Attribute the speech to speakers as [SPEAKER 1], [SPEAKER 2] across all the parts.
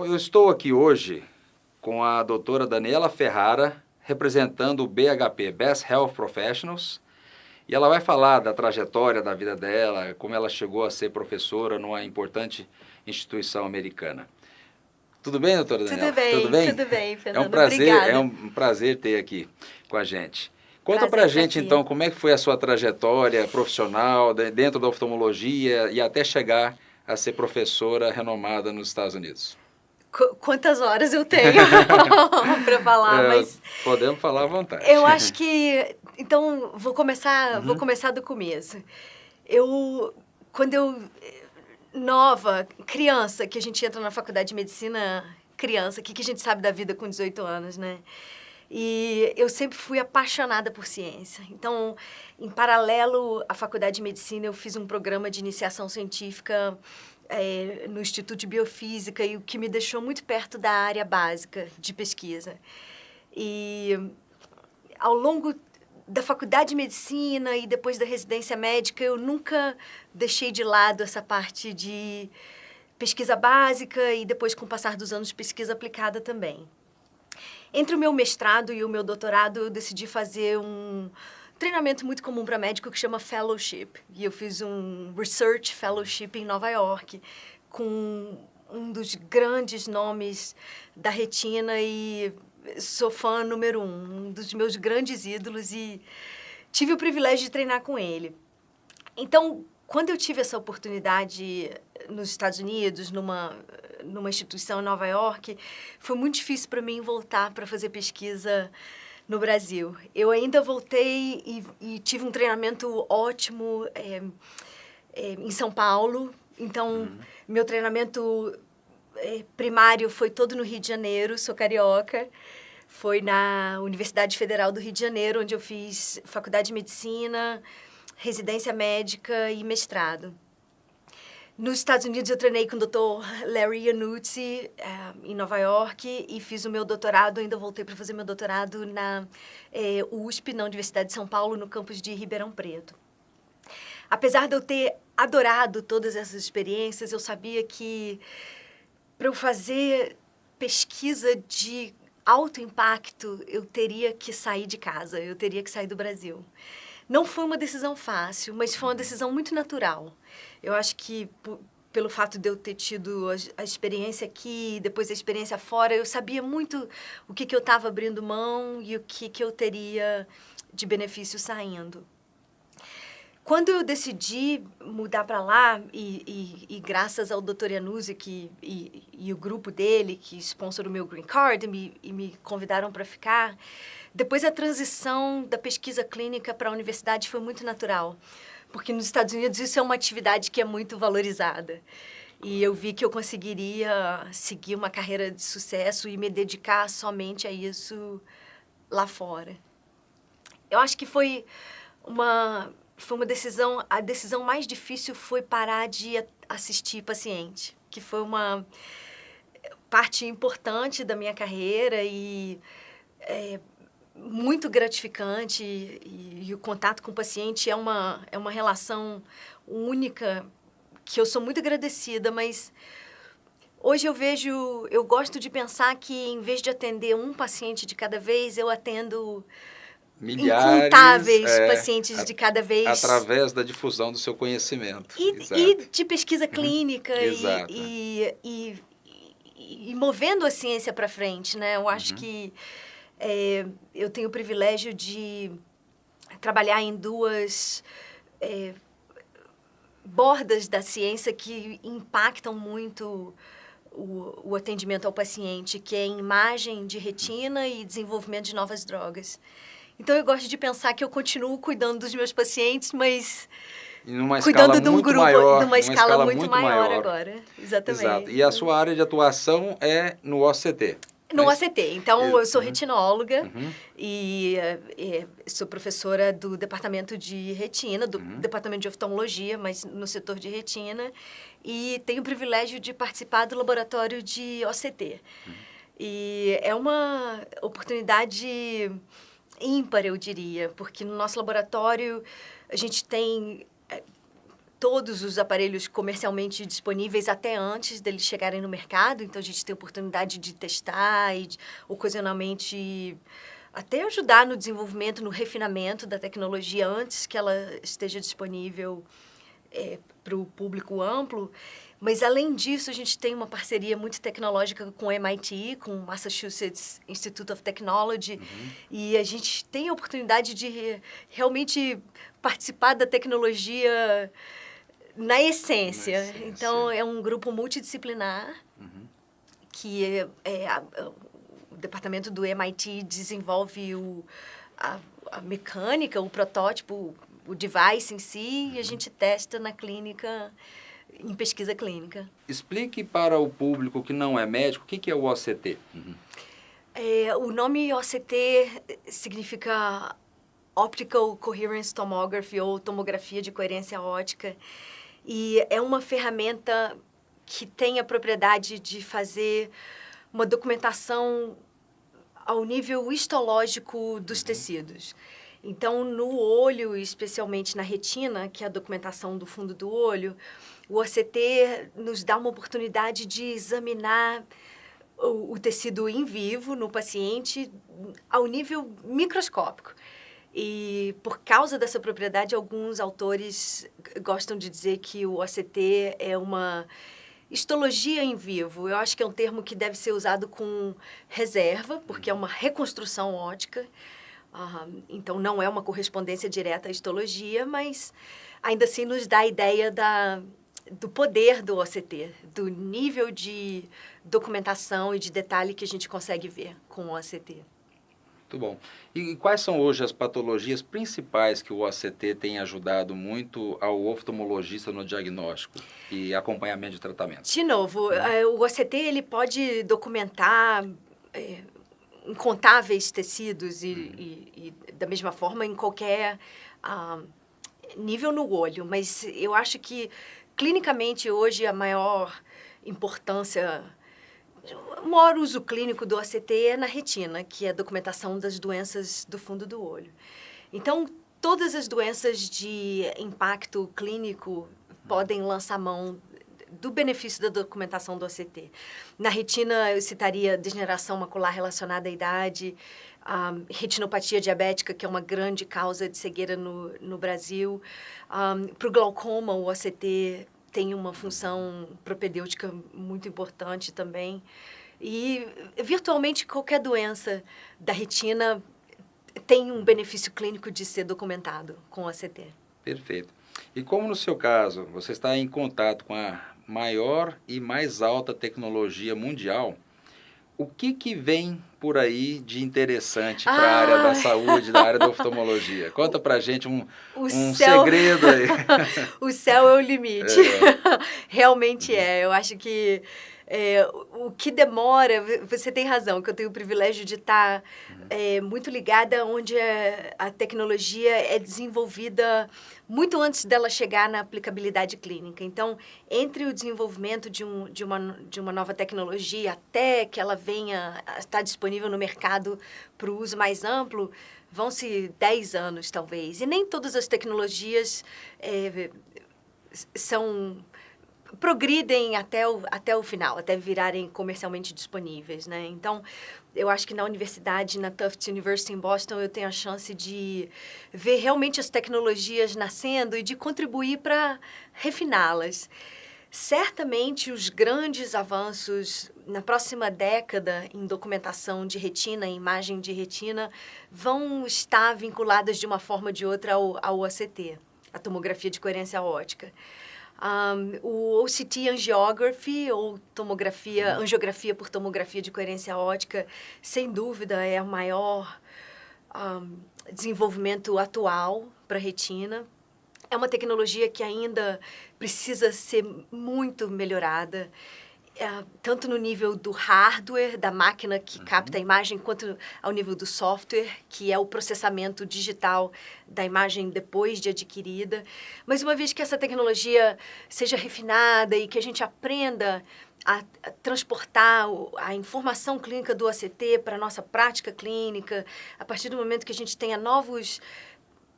[SPEAKER 1] Bom, eu estou aqui hoje com a doutora Daniela Ferrara, representando o BHP, Best Health Professionals, e ela vai falar da trajetória da vida dela, como ela chegou a ser professora numa importante instituição americana. Tudo bem, doutora Daniela?
[SPEAKER 2] Tudo bem, Fernando.
[SPEAKER 1] Obrigada.
[SPEAKER 2] É
[SPEAKER 1] um prazer ter aqui com a gente. Conta
[SPEAKER 2] prazer
[SPEAKER 1] pra gente,
[SPEAKER 2] aqui.
[SPEAKER 1] então, como é que foi a sua trajetória profissional dentro da oftalmologia e até chegar a ser professora renomada nos Estados Unidos.
[SPEAKER 2] Quantas horas eu tenho para falar, mas...
[SPEAKER 1] Podemos falar à vontade.
[SPEAKER 2] Eu acho que... Então, vou começar do começo. Quando eu... Nova, criança, que a gente entra na faculdade de medicina, criança, o que a gente sabe da vida com 18 anos, né? E eu sempre fui apaixonada por ciência. Então, em paralelo à faculdade de medicina, eu fiz um programa de iniciação científica no Instituto de Biofísica, e o que me deixou muito perto da área básica de pesquisa. E ao longo da faculdade de medicina e depois da residência médica, eu nunca deixei de lado essa parte de pesquisa básica e depois, com o passar dos anos, pesquisa aplicada também. Entre o meu mestrado e o meu doutorado, eu decidi fazer um treinamento muito comum para médico que chama Fellowship. E eu fiz um Research Fellowship em Nova York, com um dos grandes nomes da retina, e sou fã número um dos meus grandes ídolos, e tive o privilégio de treinar com ele. Então, quando eu tive essa oportunidade nos Estados Unidos, numa instituição em Nova York, foi muito difícil para mim voltar para fazer pesquisa no Brasil. Eu ainda voltei e tive um treinamento ótimo em São Paulo. Então, meu treinamento primário foi todo no Rio de Janeiro, sou carioca. Foi na Universidade Federal do Rio de Janeiro, onde eu fiz faculdade de medicina, residência médica e mestrado. Nos Estados Unidos, eu treinei com o Dr. Larry Iannuzzi, em Nova York, e fiz o meu doutorado. Ainda voltei para fazer meu doutorado na USP, na Universidade de São Paulo, no campus de Ribeirão Preto. Apesar de eu ter adorado todas essas experiências, eu sabia que para eu fazer pesquisa de alto impacto, eu teria que sair de casa, eu teria que sair do Brasil. Não foi uma decisão fácil, mas foi uma decisão muito natural. Eu acho que, pelo fato de eu ter tido a experiência aqui, depois a experiência fora, eu sabia muito o que eu estava abrindo mão e o que eu teria de benefício saindo. Quando eu decidi mudar para lá, e graças ao Dr. Iannuzzi e o grupo dele, que sponsor o meu green card, e me convidaram para ficar, depois a transição da pesquisa clínica para a universidade foi muito natural, porque nos Estados Unidos isso é uma atividade que é muito valorizada. E eu vi que eu conseguiria seguir uma carreira de sucesso e me dedicar somente a isso lá fora. Eu acho que foi uma decisão, a decisão mais difícil foi parar de assistir paciente, que foi uma parte importante da minha carreira e muito gratificante, e o contato com o paciente é uma relação única, que eu sou muito agradecida, mas hoje eu gosto de pensar que, em vez de atender um paciente de cada vez, eu atendo
[SPEAKER 1] milhares,
[SPEAKER 2] incontáveis pacientes de cada vez.
[SPEAKER 1] Através da difusão do seu conhecimento.
[SPEAKER 2] E de pesquisa clínica e movendo a ciência para frente, né? Eu acho que eu tenho o privilégio de trabalhar em duas bordas da ciência que impactam muito o atendimento ao paciente, que é imagem de retina e desenvolvimento de novas drogas. Então, eu gosto de pensar que eu continuo cuidando dos meus pacientes, mas cuidando de um grupo, de uma escala muito maior agora. Exatamente.
[SPEAKER 1] Exato. E a sua área de atuação é no OCT?
[SPEAKER 2] No OCT. Então, eu sou retinóloga e sou professora do departamento de retina, do departamento de oftalmologia, mas no setor de retina, e tenho o privilégio de participar do laboratório de OCT. E é uma oportunidade ímpar, eu diria, porque no nosso laboratório a gente tem todos os aparelhos comercialmente disponíveis até antes deles chegarem no mercado. Então, a gente tem a oportunidade de testar e, ocasionalmente, até ajudar no desenvolvimento, no refinamento da tecnologia antes que ela esteja disponível para o público amplo. Mas, além disso, a gente tem uma parceria muito tecnológica com o MIT, com o Massachusetts Institute of Technology, e a gente tem a oportunidade de realmente participar da tecnologia na essência. Então, é um grupo multidisciplinar que o departamento do MIT desenvolve a mecânica, o protótipo, o device em si, e a gente testa na clínica, em pesquisa clínica.
[SPEAKER 1] Explique para o público que não é médico o que é o OCT.
[SPEAKER 2] O nome OCT significa Optical Coherence Tomography, ou tomografia de coerência óptica, e é uma ferramenta que tem a propriedade de fazer uma documentação ao nível histológico dos tecidos. Então, no olho, especialmente na retina, que é a documentação do fundo do olho, o OCT nos dá uma oportunidade de examinar o tecido em vivo no paciente ao nível microscópico. E, por causa dessa propriedade, alguns autores gostam de dizer que o OCT é uma histologia em vivo. Eu acho que é um termo que deve ser usado com reserva, porque é uma reconstrução óptica. Então, não é uma correspondência direta à histologia, mas ainda assim nos dá a ideia do poder do OCT, do nível de documentação e de detalhe que a gente consegue ver com o OCT.
[SPEAKER 1] Muito bom. E quais são hoje as patologias principais que o OCT tem ajudado muito ao oftalmologista no diagnóstico e acompanhamento de tratamento?
[SPEAKER 2] De novo, o OCT ele pode documentar incontáveis tecidos e da mesma forma em qualquer nível no olho, mas eu acho que clinicamente hoje a maior importância, o maior uso clínico do OCT é na retina, que é a documentação das doenças do fundo do olho. Então, todas as doenças de impacto clínico podem lançar mão do benefício da documentação do OCT. Na retina, eu citaria degeneração macular relacionada à idade, retinopatia diabética, que é uma grande causa de cegueira no Brasil. Para o glaucoma, o OCT tem uma função propedêutica muito importante também. E, virtualmente, qualquer doença da retina tem um benefício clínico de ser documentado com o OCT.
[SPEAKER 1] Perfeito. E como no seu caso, você está em contato com a maior e mais alta tecnologia mundial, o que vem por aí de interessante para a área da saúde, da área da oftalmologia? Conta pra gente um segredo aí.
[SPEAKER 2] O céu é o limite. Realmente é. Eu acho que o que demora, você tem razão, que eu tenho o privilégio de estar muito ligada onde a tecnologia é desenvolvida muito antes dela chegar na aplicabilidade clínica. Então, entre o desenvolvimento de uma nova tecnologia até que ela venha a estar disponível no mercado para o uso mais amplo, vão-se 10 anos, talvez. E nem todas as tecnologias progridem até o final, até virarem comercialmente disponíveis, né? Então, eu acho que na universidade, na Tufts University em Boston, eu tenho a chance de ver realmente as tecnologias nascendo e de contribuir para refiná-las. Certamente, os grandes avanços na próxima década em documentação de retina, em imagem de retina, vão estar vinculadas de uma forma ou de outra ao OCT, a tomografia de coerência óptica. O OCT Angiography, ou angiografia por tomografia de coerência óptica, sem dúvida é o maior desenvolvimento atual para a retina. É uma tecnologia que ainda precisa ser muito melhorada, tanto no nível do hardware, da máquina que capta a imagem, quanto ao nível do software, que é o processamento digital da imagem depois de adquirida. Mas uma vez que essa tecnologia seja refinada e que a gente aprenda a transportar a informação clínica do OCT para a nossa prática clínica, a partir do momento que a gente tenha novos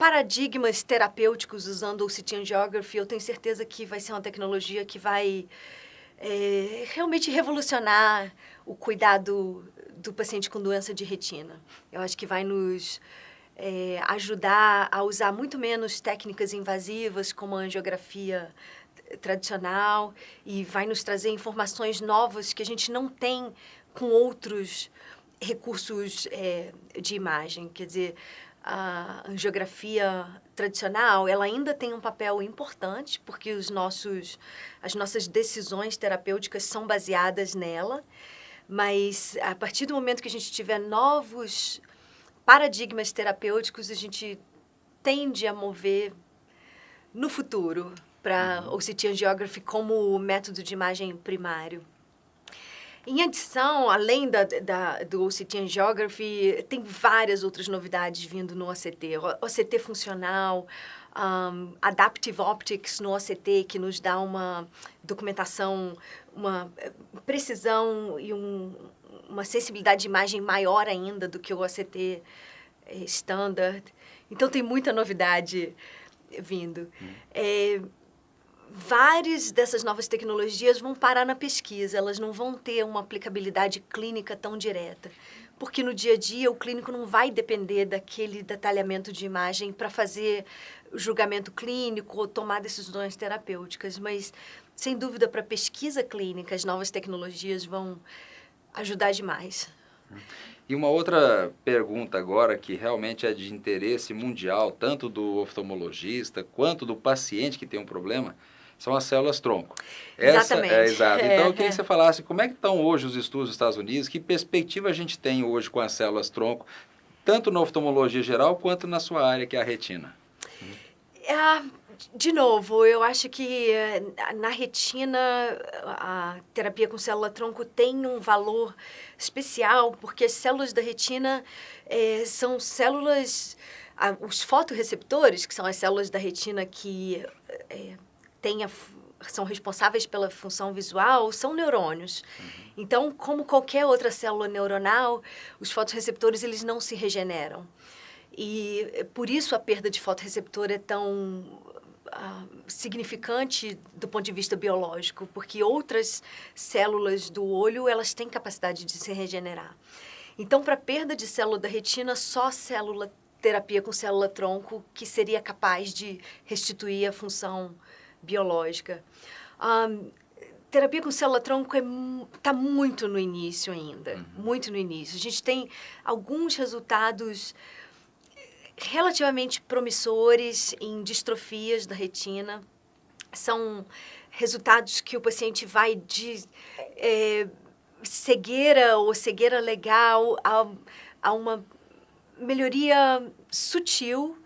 [SPEAKER 2] paradigmas terapêuticos usando o OCT Angiography, eu tenho certeza que vai ser uma tecnologia que vai realmente revolucionar o cuidado do paciente com doença de retina. Eu acho que vai nos ajudar a usar muito menos técnicas invasivas, como a angiografia tradicional, e vai nos trazer informações novas que a gente não tem com outros recursos de imagem. Quer dizer, a angiografia tradicional, ela ainda tem um papel importante, porque as nossas decisões terapêuticas são baseadas nela, mas a partir do momento que a gente tiver novos paradigmas terapêuticos, a gente tende a mover no futuro para o OCT Angiography como método de imagem primário. Em adição, além do OCT Angiography, tem várias outras novidades vindo no OCT. O OCT funcional, Adaptive Optics no OCT, que nos dá uma documentação, uma precisão e uma sensibilidade de imagem maior ainda do que o OCT standard. Então, tem muita novidade vindo. Várias dessas novas tecnologias vão parar na pesquisa, elas não vão ter uma aplicabilidade clínica tão direta, porque no dia a dia o clínico não vai depender daquele detalhamento de imagem para fazer julgamento clínico ou tomar decisões terapêuticas, mas, sem dúvida, para pesquisa clínica, as novas tecnologias vão ajudar demais.
[SPEAKER 1] E uma outra pergunta agora que realmente é de interesse mundial, tanto do oftalmologista quanto do paciente que tem um problema, são as células-tronco.
[SPEAKER 2] Exatamente.
[SPEAKER 1] Exato. Então, eu queria que você falasse como é que estão hoje os estudos nos Estados Unidos, que perspectiva a gente tem hoje com as células-tronco, tanto na oftalmologia geral quanto na sua área, que é a retina.
[SPEAKER 2] De novo, eu acho que na retina a terapia com célula-tronco tem um valor especial, porque as células da retina são células, os fotorreceptores, que são as células da retina que são responsáveis pela função visual, são neurônios. Então, como qualquer outra célula neuronal, os fotorreceptores eles não se regeneram. E por isso a perda de fotorreceptor é tão significante do ponto de vista biológico, porque outras células do olho elas têm capacidade de se regenerar. Então, para perda de célula da retina, só terapia com célula-tronco que seria capaz de restituir a função biológica. Terapia com célula-tronco está muito no início ainda, muito no início. A gente tem alguns resultados relativamente promissores em distrofias da retina. São resultados que o paciente vai de cegueira ou cegueira legal a uma melhoria sutil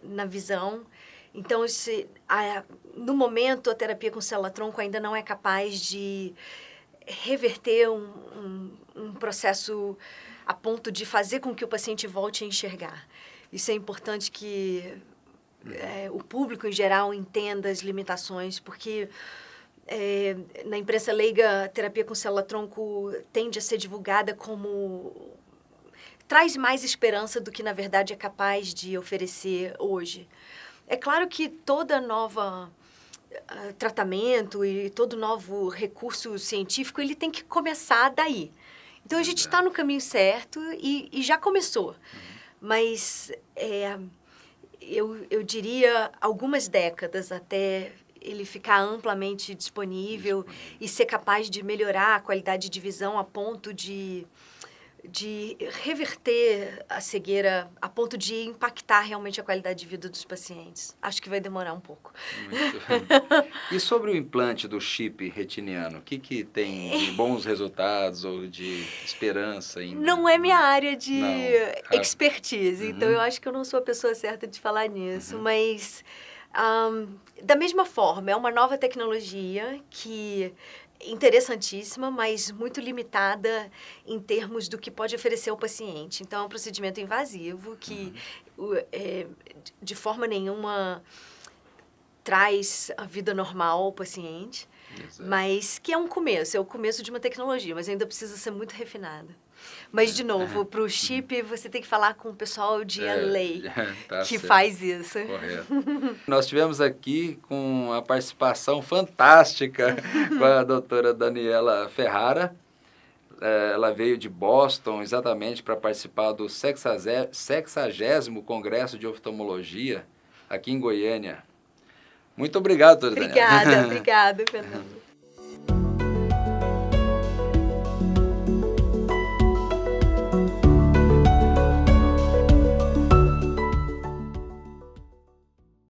[SPEAKER 2] na visão. Então, no momento, a terapia com célula-tronco ainda não é capaz de reverter um processo a ponto de fazer com que o paciente volte a enxergar. Isso é importante que o público, em geral, entenda as limitações, porque na imprensa leiga, a terapia com célula-tronco tende a ser divulgada como traz mais esperança do que, na verdade, é capaz de oferecer hoje. É claro que toda nova tratamento e todo novo recurso científico, ele tem que começar daí. Então, a gente está no caminho certo e já começou. Mas eu diria algumas décadas até ele ficar amplamente disponível e ser capaz de melhorar a qualidade de visão a ponto de reverter a cegueira, a ponto de impactar realmente a qualidade de vida dos pacientes. Acho que vai demorar um pouco.
[SPEAKER 1] Muito. E sobre o implante do chip retiniano, o que tem de bons resultados ou de esperança ainda?
[SPEAKER 2] Não é minha área de expertise, então eu acho que eu não sou a pessoa certa de falar nisso, mas da mesma forma, é uma nova tecnologia que interessantíssima, mas muito limitada em termos do que pode oferecer ao paciente. Então, é um procedimento invasivo que, de forma nenhuma, traz a vida normal ao paciente, mas que é um começo, é o começo de uma tecnologia, mas ainda precisa ser muito refinada. Mas, de novo, para o chip, você tem que falar com o pessoal de LA,
[SPEAKER 1] tá
[SPEAKER 2] que
[SPEAKER 1] certo.
[SPEAKER 2] faz isso.
[SPEAKER 1] Correto. Nós tivemos aqui com a participação fantástica com a doutora Daniela Ferrara. Ela veio de Boston exatamente para participar do 60º Congresso de Oftalmologia aqui em Goiânia. Muito obrigado, doutora Daniela.
[SPEAKER 2] Obrigada, Fernando.